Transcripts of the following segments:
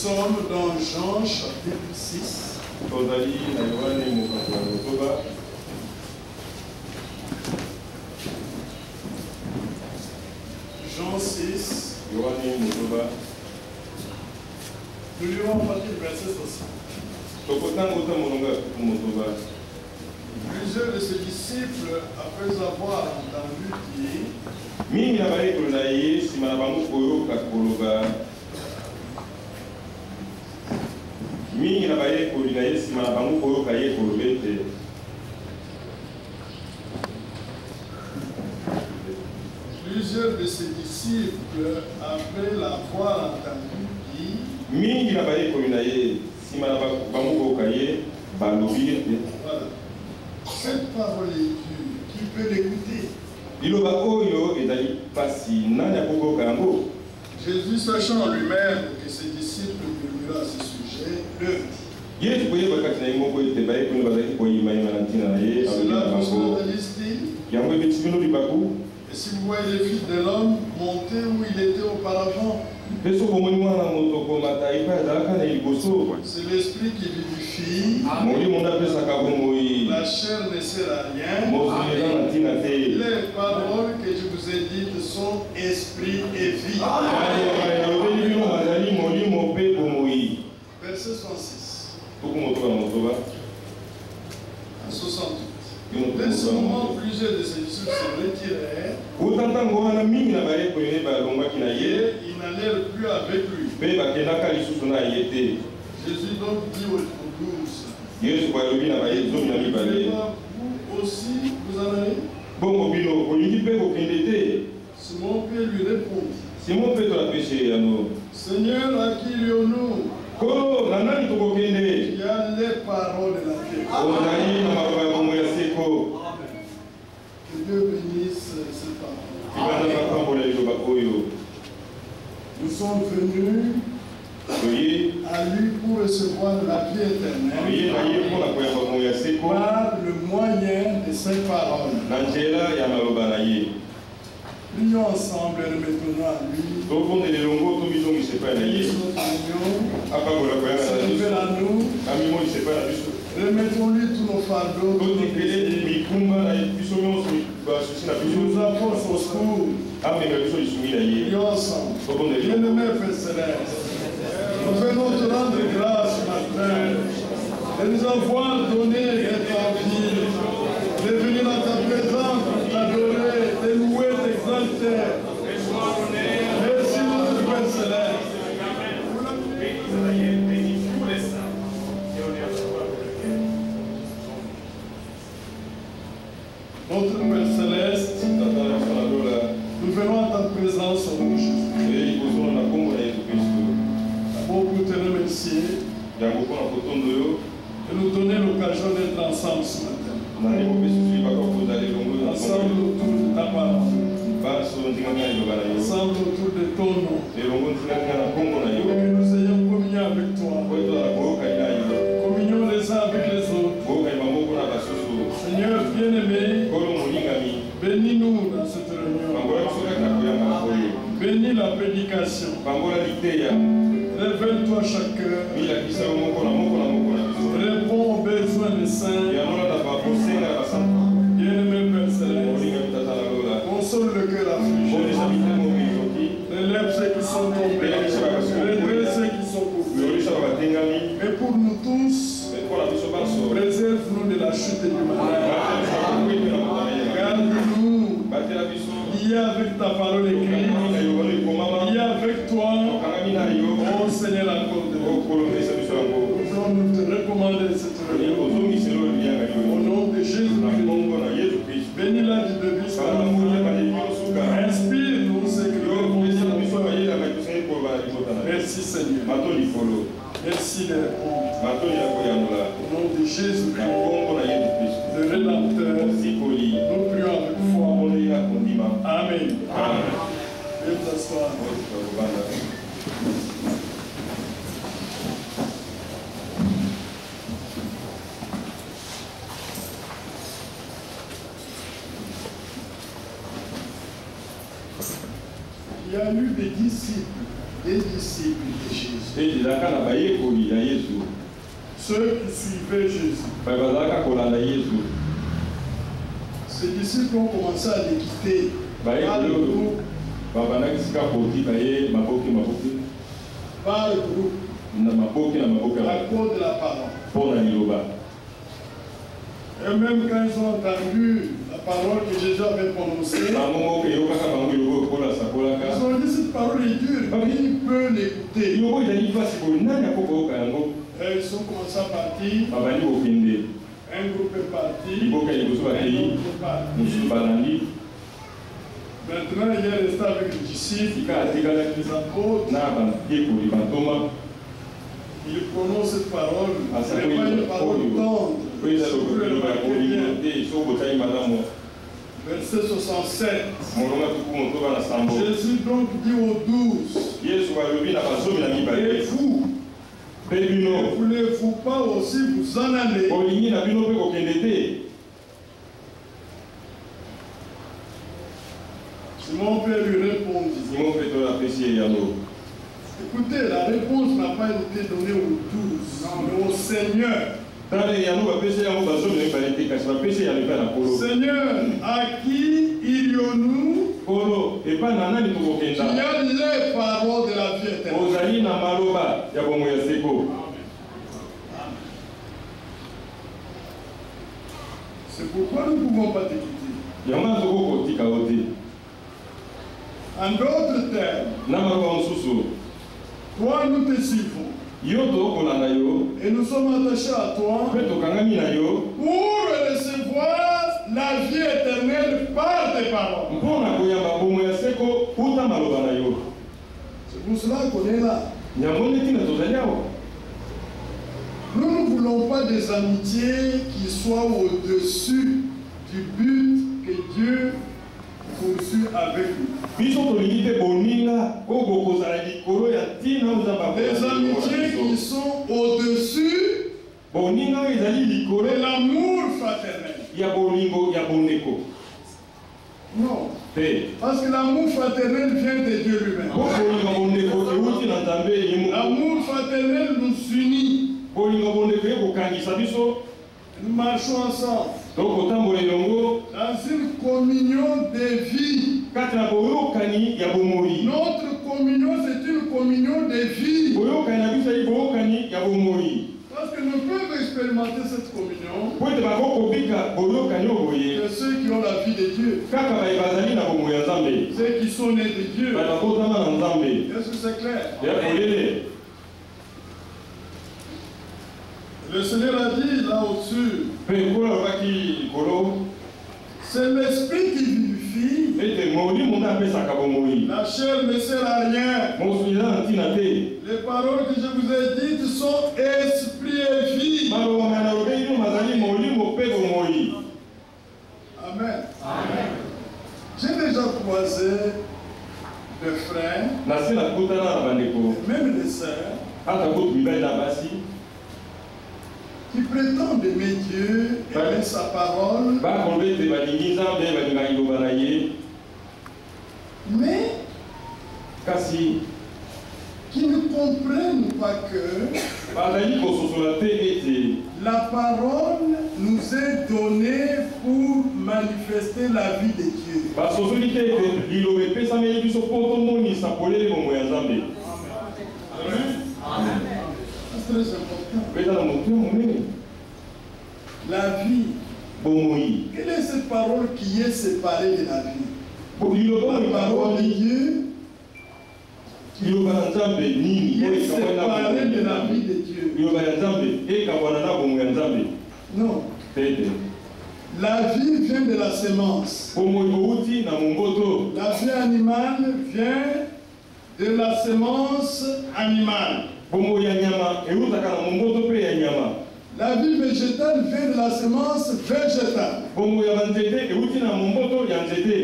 sommes dans Jean chapitre 6. Jean 6. Nous lirons à partir du verset 60. Plusieurs de ses disciples, après avoir entendu dire, plusieurs de ses disciples, après l'avoir entendu dire, voilà. Cette parole est dure, qui peut l'écouter? Jésus, sachant en lui-même que ses disciples murmuraient à ce sujet, leur dit, cela vous scandalise-t-il? Et si vous voyez les fils de l'homme monter où il était auparavant, c'est l'esprit qui vivifie. La chair ne sert à rien. Les paroles que je vous ai dites sont esprit et vie. Verset 66. À 68. Dès ce moment, plusieurs de ses disciples se retirèrent. Et ils n'allèrent plus avec lui. Jésus donc dit aux 12, vous aussi, vous en allez? Simon Pierre lui répondit, Seigneur, à qui irions-nous? Il y a les paroles de la vie. Que Dieu bénisse ces paroles. Nous sommes venus à lui pour recevoir la vie éternelle par le moyen de ces paroles. Prions ensemble et remettons-nous à lui. Remettons-lui tous nos fardeaux. Nous avons son secours. Prions ensemble. Bien-aimé Père Céleste, nous venons te rendre grâce ce matin de nous avoir donné cette envie de venir dans ta présence pour t'adorer, te louer, t'exalter. Merci notre Père Céleste. Notre Père Céleste, nous venons à ta présence au nom de Jésus. D'abord pour te remercier de nous donner l'occasion d'être ensemble ce matin. Ensemble autour de ta parole. Ensemble autour de ton nom. Que nous ayons communion avec toi. Communion les uns avec les autres. Seigneur bien-aimé, bénis-nous dans cette réunion. Bénis la prédication. Révèle-toi chaque heure. Réponds aux besoins des saints. Bien-aimé Père Céleste, console le cœur affligé. Relève ceux qui sont tombés. Redresse ceux qui sont courbés. Et pour nous tous, préserve-nous de la chute du malheur. Garde-nous liés avec ta parole écrite, liés avec toi. Oh Seigneur, accorde-nous. Nous voulons te recommander cette réunion. Au nom de Jésus-Christ. Bénis-la du début jusqu'à la fin. Inspire-nous ce que nous devons dire. Merci Seigneur. Merci de répondre. Au nom de Jésus-Christ, le Rédempteur, nous prions avec foi. Amen. Viens t'asseoir. Il y a eu des disciples de Jésus. Ceux qui suivaient Jésus. Ces disciples ont commencé à les quitter. Par le groupe. Par le groupe. À cause de la parole. Et même quand ils ont entendu la parole que Jésus avait prononcée, ils ont dit cette parole est dure, qui peut l'écouter? Et ils ont commencé à partir. Un groupe est parti. Un groupe est parti. Maintenant, il est resté avec les disciples, les apôtres. Il prononce cette parole. Ce n'est pas une parole tendre. Verset 67. Jésus donc dit aux 12. Et vous, ne voulez-vous pas aussi vous en aller? Simon Pierre lui répondit. Écoutez, la réponse n'a pas été donnée aux 12, mais au Seigneur. Seigneur, à qui irions-nous? Qui a les paroles de la vie éternelle. C'est pourquoi nous ne pouvons pas te quitter. En d'autres termes, toi nous te suivons. Et nous sommes attachés à toi pour recevoir la vie éternelle par tes paroles. C'est pour cela qu'on est là. Nous ne voulons pas des amitiés qui soient au-dessus du but que Dieu poursuit avec nous. Les amitiés qui sont au-dessus de l'amour fraternel. Non. Parce que l'amour fraternel vient de Dieu lui-même. L'amour fraternel nous unit. Nous marchons ensemble dans une communion de vie. Notre communion, c'est une communion de vie. Parce que nous pouvons expérimenter cette communion que ceux qui ont la vie de Dieu, ceux qui sont nés de Dieu. Est-ce que c'est clair? Le Seigneur a dit là au-dessus, c'est l'esprit qui vivifie. La chair ne sert à rien. Les paroles que je vous ai dites sont esprit et vie. Amen. Amen. J'ai déjà croisé des frères, même des sœurs, qui prétendent aimer Dieu, aimer sa parole, mais qui ne comprennent pas que la parole nous est donnée pour manifester la vie de Dieu. Amen. C'est très important. La vie. Quelle est cette parole qui est séparée de la vie? La parole de Dieu qui est séparée de la vie de Dieu. Non. La vie vient de la sémence. La vie animale vient de la sémence animale. La vie végétale vient de la semence végétale.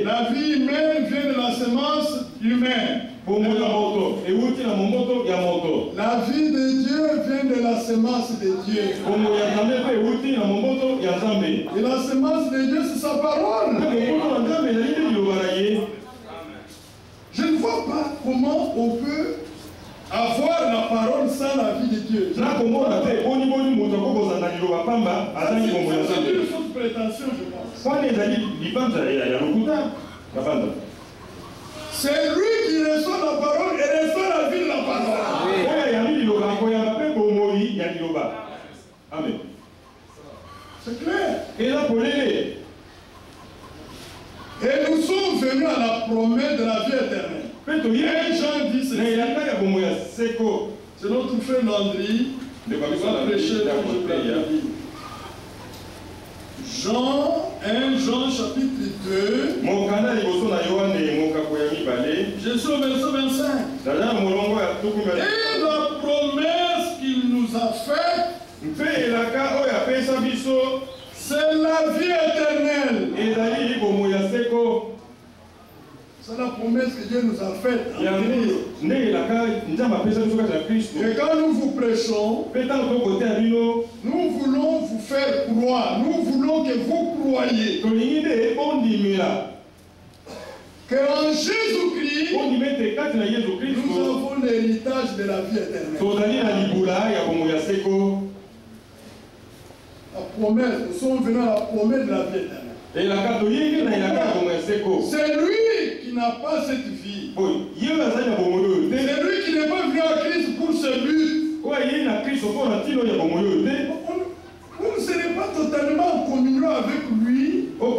La vie humaine vient de la semence humaine. La vie de Dieu vient de la semence de Dieu. Et la semence de Dieu, c'est sa parole. Je ne vois pas comment on peut avoir la parole sans la vie de Dieu. C'est une fausse prétention, je pense. C'est lui qui reçoit la parole et reçoit la vie de la parole. Amen. C'est clair. Et nous sommes venus à la promesse de la vie éternelle. Et Jean dit ceci. C'est notre frère Landry qui va prêcher Jean 1 Jean chapitre 2. Je suis au verset 25. Et la promesse qu'il nous a faite, c'est la vie éternelle. C'est la promesse que Dieu nous a faite. Et quand nous vous prêchons, nous voulons vous faire croire. Nous voulons que vous croyiez qu'en Jésus-Christ, nous avons l'héritage de la vie éternelle. La promesse, nous sommes venus à la promesse de la vie éternelle. C'est lui qui n'a pas cette vie. C'est lui qui n'est pas venu à Christ pour ce but. Vous ne serez pas totalement en communion avec lui. Non, vous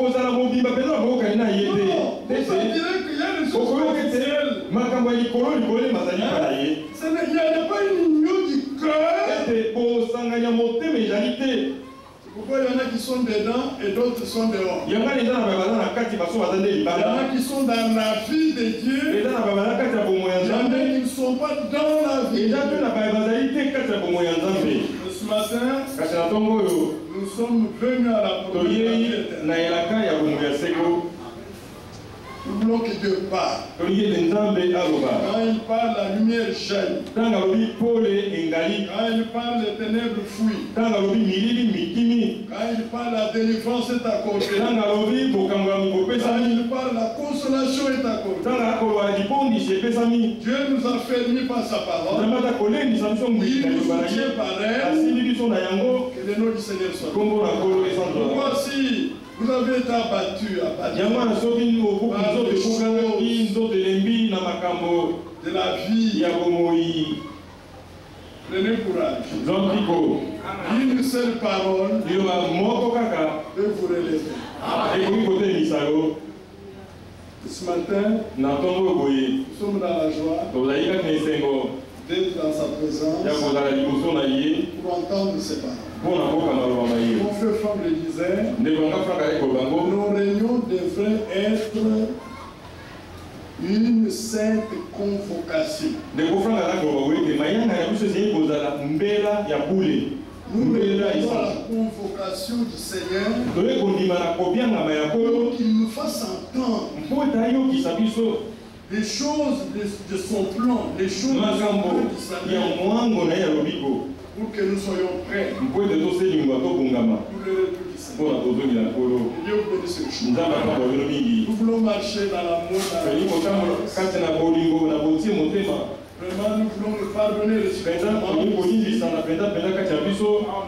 dirait qu'il y a des choses officielles. Il n'y a pas une union du cœur. Pourquoi il y en a qui sont dedans et d'autres sont dehors? Il y en a qui sont dans la vie de Dieu. Il y en a qui ne sont pas dans la vie de Dieu. Ce matin, nous sommes venus à la promesse de la vie éternelle. Nous voulons que Dieu parle. Quand il parle, la lumière jaillit. Quand il parle, les ténèbres fuient. Quand il parle, la délivrance est accordée. Quand il parle, la consolation est accordée. Dieu nous a fermis par sa parole. Il nous soutient par elle. Que le nom du Seigneur soit. Pourquoi si vous avez été abattu par des choses de la vie, prenez courage. Une seule parole peut vous relever. Ce matin, nous sommes dans la joie d'être dans sa présence pour entendre ses paroles. Mon frère Franck le disait, nos réunions devraient être une sainte convocation. Nous avons la convocation du Seigneur pour qu'il nous fasse entendre les choses de son plan, les choses de son plan, pour que nous soyons prêts pour le retour du Seigneur. Dieu vous bénisse les choses. Nous voulons marcher dans l'amour, vraiment, nous voulons nous pardonner les Seigneur.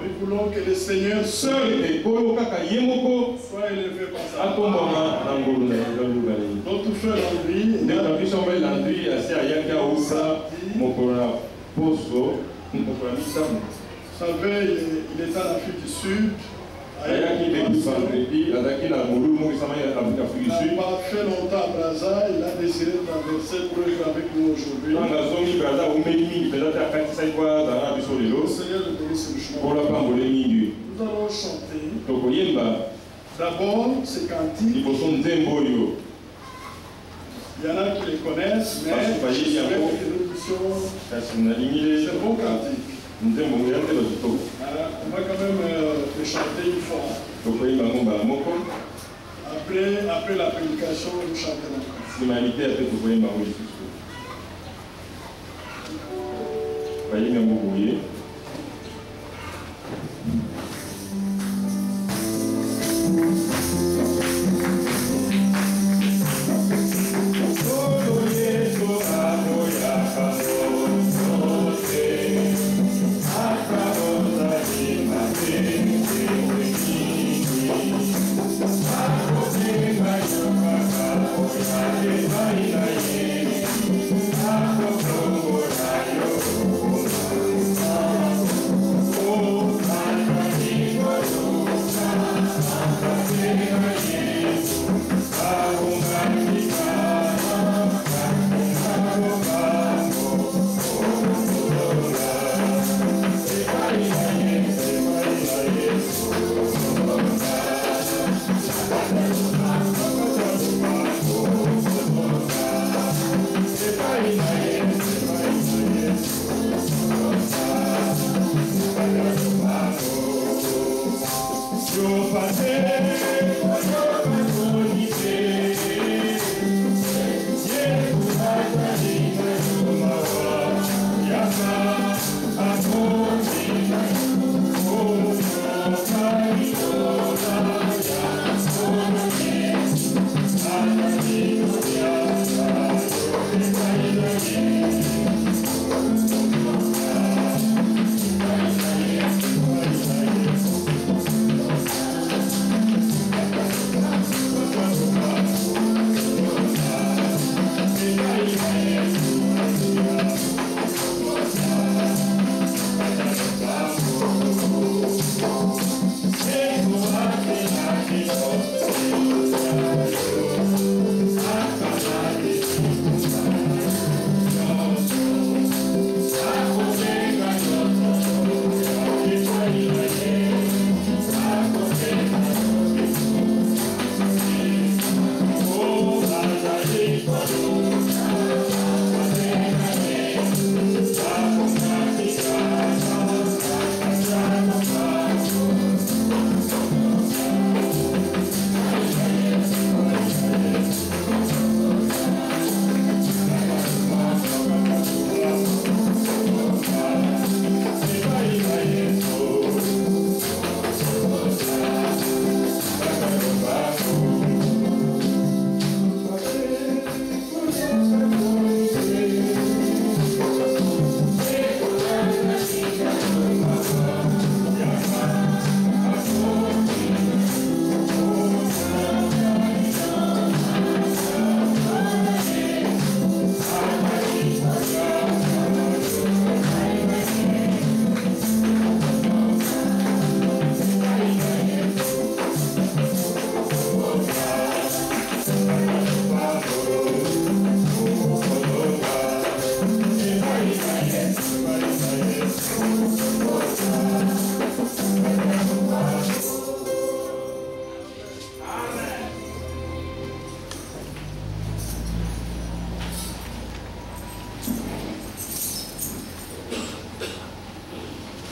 Nous voulons que le Seigneur seul soit élevé par sa parole. Notre frère Landry, vous savez, il est en Afrique du Sud. Il n'a pas fait longtemps à Brazza, il a décidé de traverser pour être avec nous aujourd'hui. Le Seigneur le bénisse le chemin. Nous allons chanter. D'abord, ces cantiques. Il y en a qui les connaissent, mais j'espère que nous puissions. C'est bon cantique. On va quand même le chanter une fois. Après la prédication, nous chantons encore.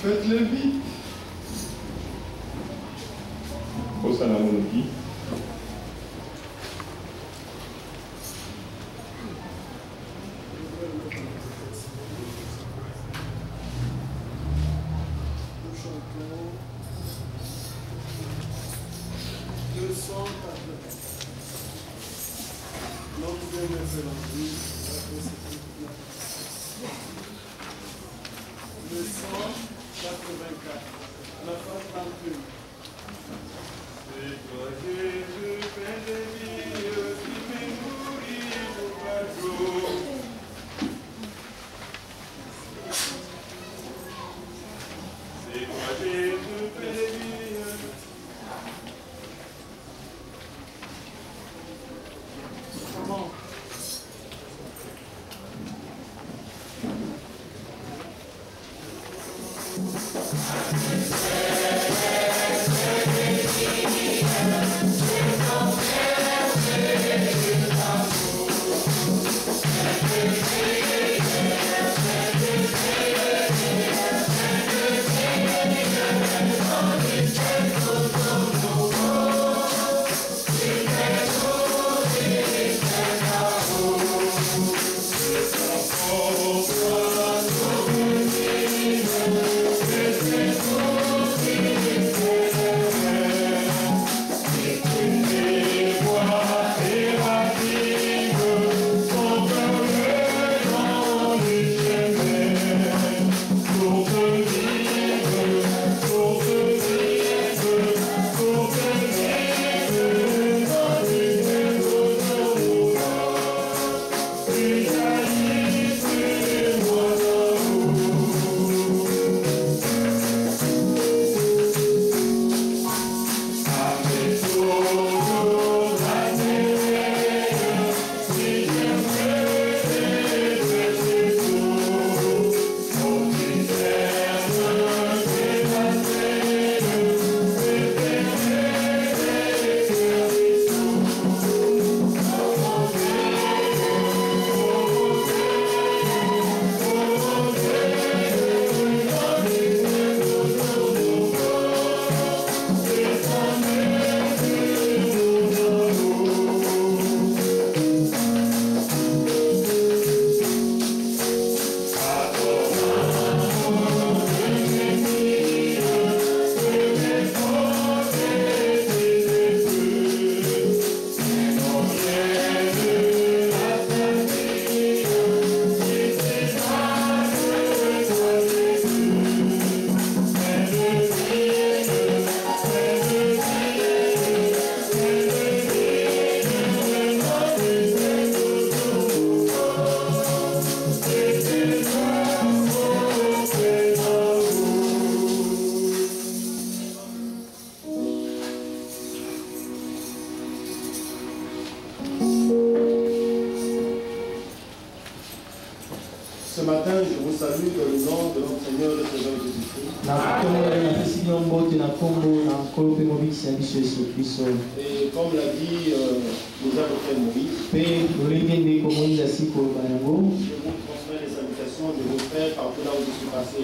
Faites-le vite. Ce matin, je vous salue dans le nom de notre Seigneur et Sauveur Jésus-Christ. Et comme l'a dit nous avons fait Moïse, je vous transmets les salutations de vos frères partout là où je suis passé.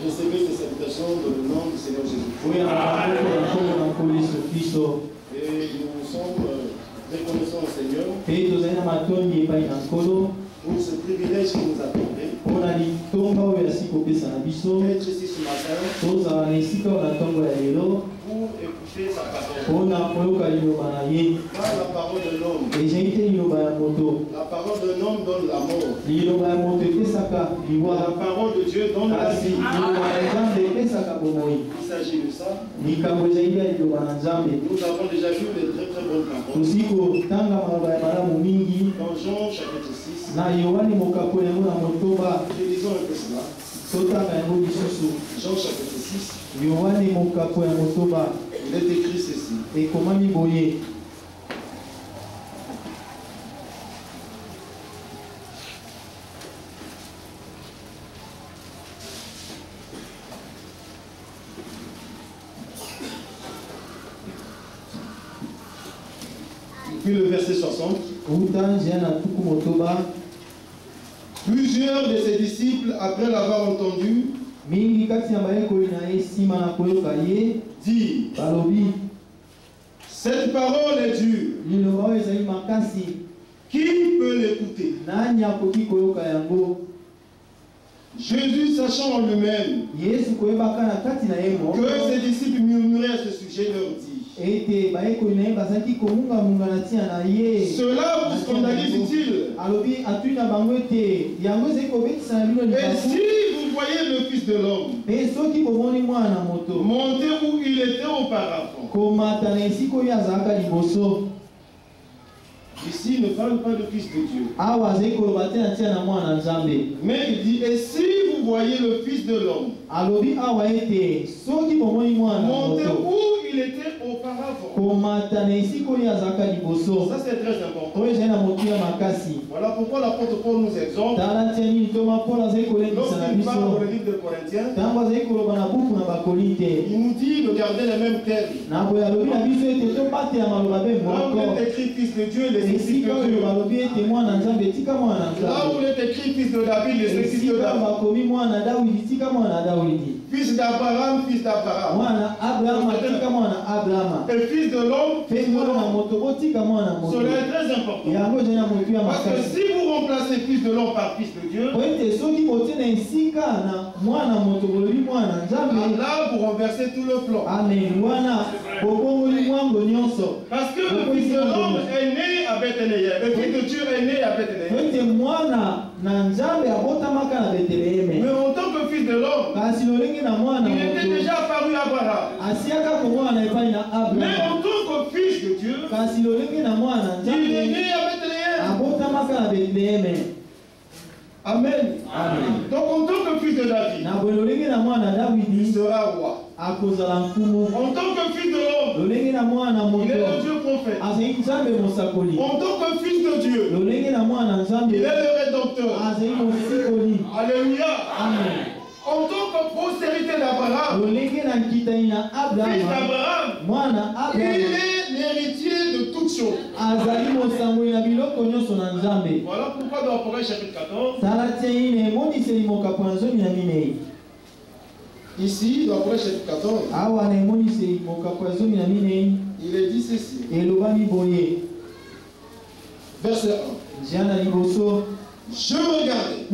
Recevez ces salutations dans le nom du Seigneur Jésus-Christ. Et nous sommes reconnaissons au Seigneur pour ce privilège qu'il nous a accordé. Être ici ce matin pour écouter sa parole. Pas la parole de l'homme. La parole de l'homme donne la mort. La parole de Dieu donne la vie. Il s'agit de ça. Nous avons déjà vu de très très bonnes paroles. Dans Jean chapitre 6, lisons un peu cela. Jean chapitre 6, il est écrit ceci. Puis le verset 60. Plusieurs de ses disciples, après l'avoir entendu, disent, cette parole est dure. Qui peut l'écouter? Jésus, sachant en lui-même que ses disciples murmuraient à ce sujet, leur dit, cela vous scandalise-t-il? Et si vous voyez le Fils de l'homme monter où il était auparavant? Ici, il ne parle pas du Fils de Dieu. Mais il dit, et si vous voyez le Fils de l'homme monter où il était auparavant? Ça, c'est très important. Voilà pourquoi l'apôtre Paul nous exhorte. Lorsqu'il parle dans le livre de Corinthiens, il nous dit de garder les mêmes termes. Là où il est écrit Fils de Dieu, les Fils de Dieu. Là où il est écrit Fils de David, les Fils de David. Fils d'Abraham, fils d'Abraham. Et fils de l'homme, fils de l'homme. Cela est très important. Parce que si vous remplacez fils de l'homme par fils de Dieu, là vous renversez tout le plan. Parce que le fils de l'homme est né à Bethléem. Le fils de Dieu est né à Bethléem. Mais en tant que fils de l'homme, il était déjà apparu à Abraham. Mais en tant que fils de Dieu, il est né à Bethléem. Amen. Donc en tant que fils de David, il sera roi. En tant que fils de l'homme, il est le Dieu prophète. En tant que fils de Dieu, il est le rédempteur. Alléluia. Amen. En tant que postérité d'Abraham, fils d'Abraham, il est l'héritier de toutes choses. Voilà pourquoi dans Apocalypse chapitre 14, ici dans Apocalypse chapitre 14, il est dit ceci. Verset 1. Je regardais.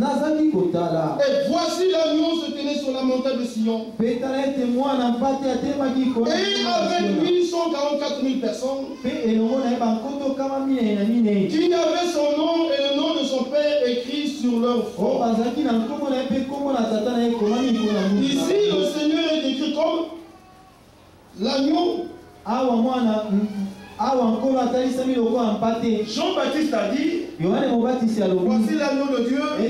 Et voici l'agneau se tenait sur la montagne de Sion. Et avec lui 144 000 personnes qui avaient son nom et le nom de son père écrit sur leur front. Ici, le Seigneur est décrit comme l'agneau. Jean-Baptiste a dit, voici l'agneau de Dieu qui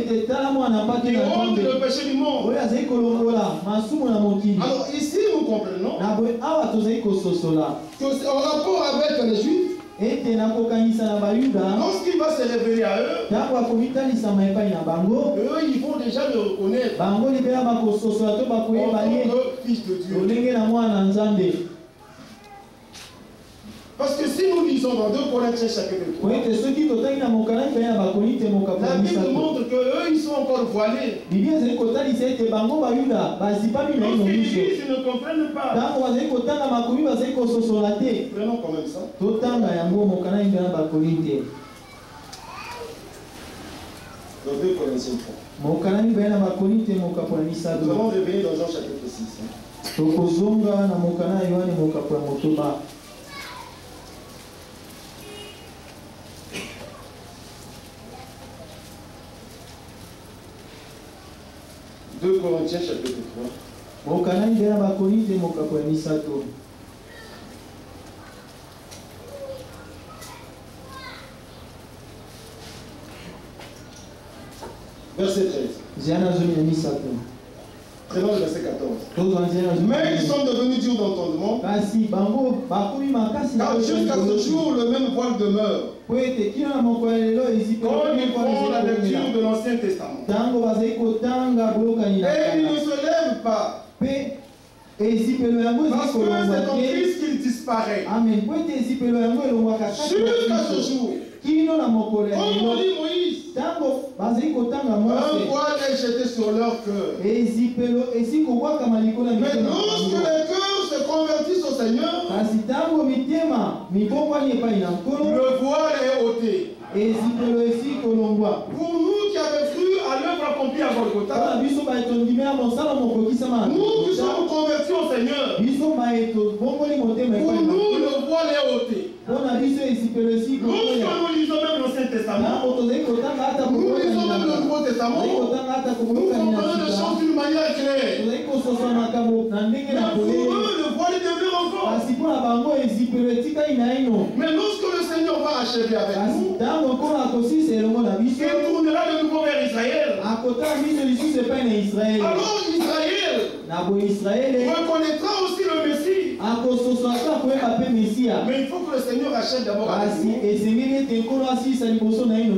ôte le péché du monde. Alors ici nous comprenons que c'est en rapport avec les Juifs. Lorsqu'il va se révéler à eux, eux ils vont déjà le reconnaître en tant que fils de Dieu. Parce que si nous lisons dans 2 Corinthiens chapitre 3, la Bible montre qu'eux ils sont encore voilés. Lorsqu'ils lisent, ils ne comprennent pas. Prenons quand même ça. Dans 2 Corinthiens 3. Nous allons revenir dans Jean chapitre 6. Deux Corinthiens chapitre 3. Verset 13. Prenons le verset 14. Mais ils sont devenus durs d'entendement. Car jusqu'à ce jour, le même voile demeure. Quand ils font la lecture de l'Ancien Testament. Et ils ne se lèvent pas. Parce que c'est en Christ qu'il disparaît. Jusqu'à ce jour. Comme on dit Moïse, un voile est jeté sur leur cœur. Mais lorsque les cœurs se convertissent au Seigneur, le voile est ôté. Pour nous qui avons cru à l'œuvre accomplie à Golgotha, nous qui sommes convertis au Seigneur, pour nous le voile est ôté. Lorsque nous lisons même l'Ancien Testament, nous lisons même le Nouveau Testament, nous comprenons les choses d'une manière claire. Mais pour eux, le voile demeure encore. Mais lorsque le Seigneur va achever avec nous, il tournera de nouveau vers Israël. Alors Israël reconnaîtra aussi le Messie. Mais il faut que le Seigneur achève d'abord avec nous.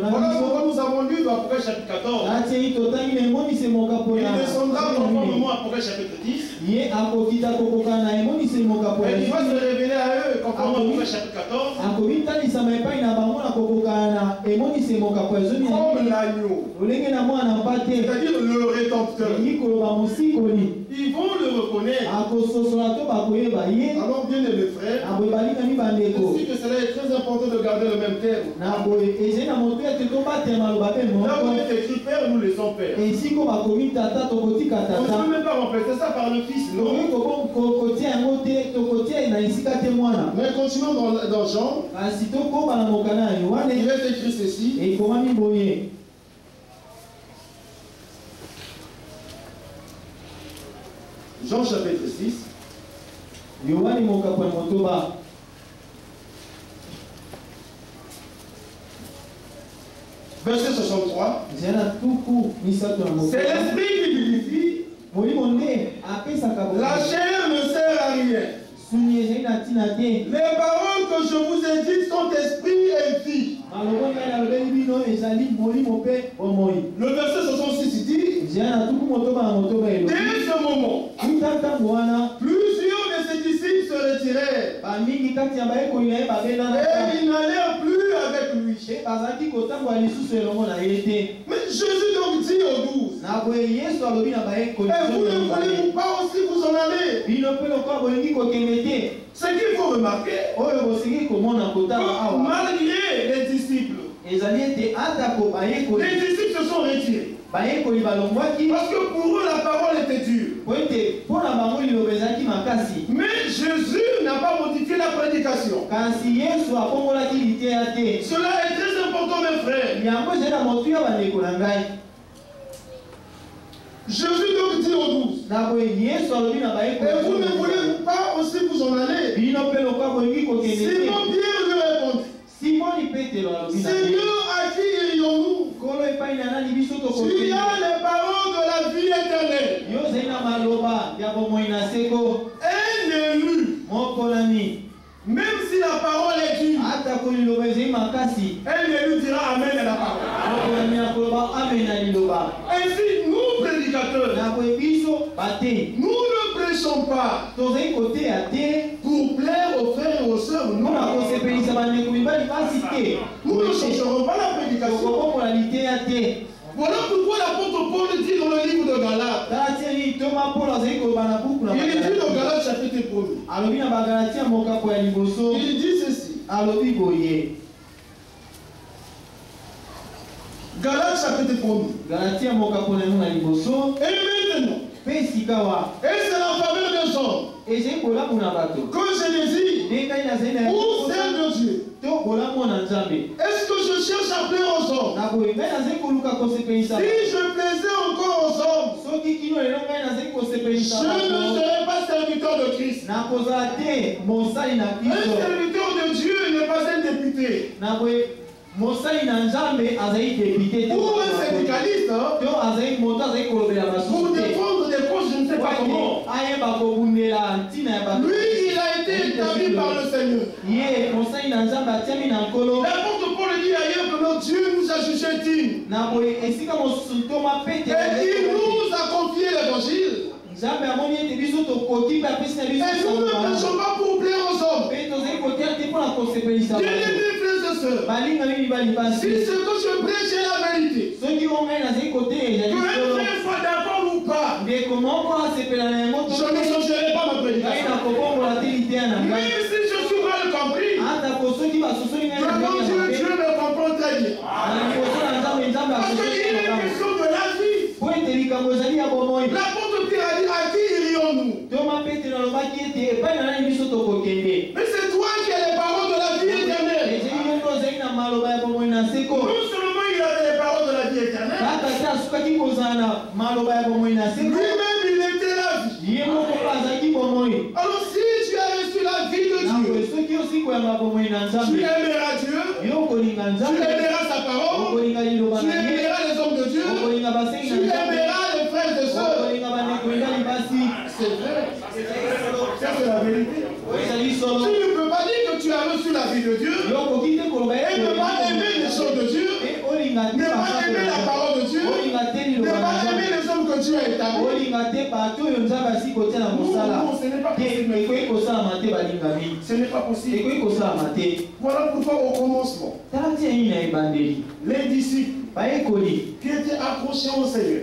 Voilà pourquoi nous avons lu dans Apocalypse chapitre 14. Il descendra conformément à Apocalypse chapitre 10. Et il va se révéler à eux conformément à Apocalypse chapitre 14. Comme l'agneau. C'est-à-dire le rédempteur. Ils vont le reconnaître. Alors bien aimés frères, ainsi que cela est très important de garder le même terme. Là où il est écrit Père, nous laissons Père. On ne peut même pas remplacer ça par le Fils. Non. Mais continuons dans Jean. Il est écrit ceci. Jean chapitre 6. Verset 63. C'est l'esprit qui vivifie. La chair ne sert à rien. Les paroles que je vous ai dites sont esprit et vie. Le verset 66 dit, dès ce moment, plusieurs de ses disciples se retirèrent et ils n'allèrent plus avec lui. Mais Jésus donc dit aux 12, et vous ne voulez pas aussi vous en aller? Ce qu'il faut remarquer, malgré les disciples, les disciples se sont retirés. Parce que pour eux la parole était dure. Mais Jésus n'a pas modifié la prédication. Cela est très important mes frères. Jésus donc dit aux 12, et vous ne voulez pas aussi vous en aller? Simon Pierre lui répondit, Seigneur, à qui irions-nous? Tu as les paroles de la vie éternelle. Un élu, même si la parole est dure, un élu dira Amen à la parole. Ainsi, nous prédicateurs, nous ne prêchons pas pour plaire aux frères et aux sœurs. Nous ne changerons pas la prédication. Voilà pourquoi l'apôtre Paul dit dans le livre de Galates. Il dit dans Galates chapitre 1. Il dit ceci. Galates chapitre 1. Et maintenant, et c'est la faveur des hommes que je désire pour celle de Dieu. Est-ce que je cherche à plaire aux hommes? Si je plaisais encore aux hommes, je ne serais pas serviteur de Christ. Un serviteur de Dieu n'est pas un député. Pour un syndicaliste, pour défendre des causes, je ne sais pas comment. Lui, il a été établi par le Seigneur. L'apôtre Paul dit ailleurs que notre Dieu nous a jugés dignes. Et il nous a confié l'évangile. Et nous ne prêchons pas pour plaire aux hommes. Bien-aimés frères et sœurs, si ce que je prêche est la vérité, que un frère soit d'accord ou pas, je ne changerai pas ma prédication. Même si je suis mal compris, vraiment Dieu me comprend très bien. Parce qu'il est question de la vie. L'apôtre Pierre a dit, à qui irions-nous? Mais c'est toi qui as les paroles de la vie éternelle. Non seulement il avait les paroles de la vie éternelle, lui-même il était la vie. Alors si tu as reçu la vie de Dieu, tu aimeras Dieu, tu aimeras sa parole, tu aimeras les hommes de Dieu, tu aimeras les frères et sœurs. C'est vrai. C'est la vérité. Tu ne peux pas dire que tu as reçu la vie de Dieu et ne pas aimer les choses de Dieu, ne pas aimer la parole de Dieu, ne pas aimer les hommes que Dieu a établis. Non, ce n'est pas possible. Ce n'est pas possible. Voilà pourquoi au commencement, les disciples qui étaient accrochés au Seigneur,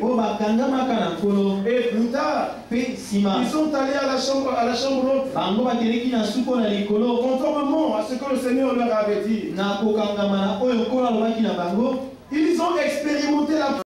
et plus tard, ils sont allés à la chambre haute, conformément à ce que le Seigneur leur avait dit. Ils ont expérimenté la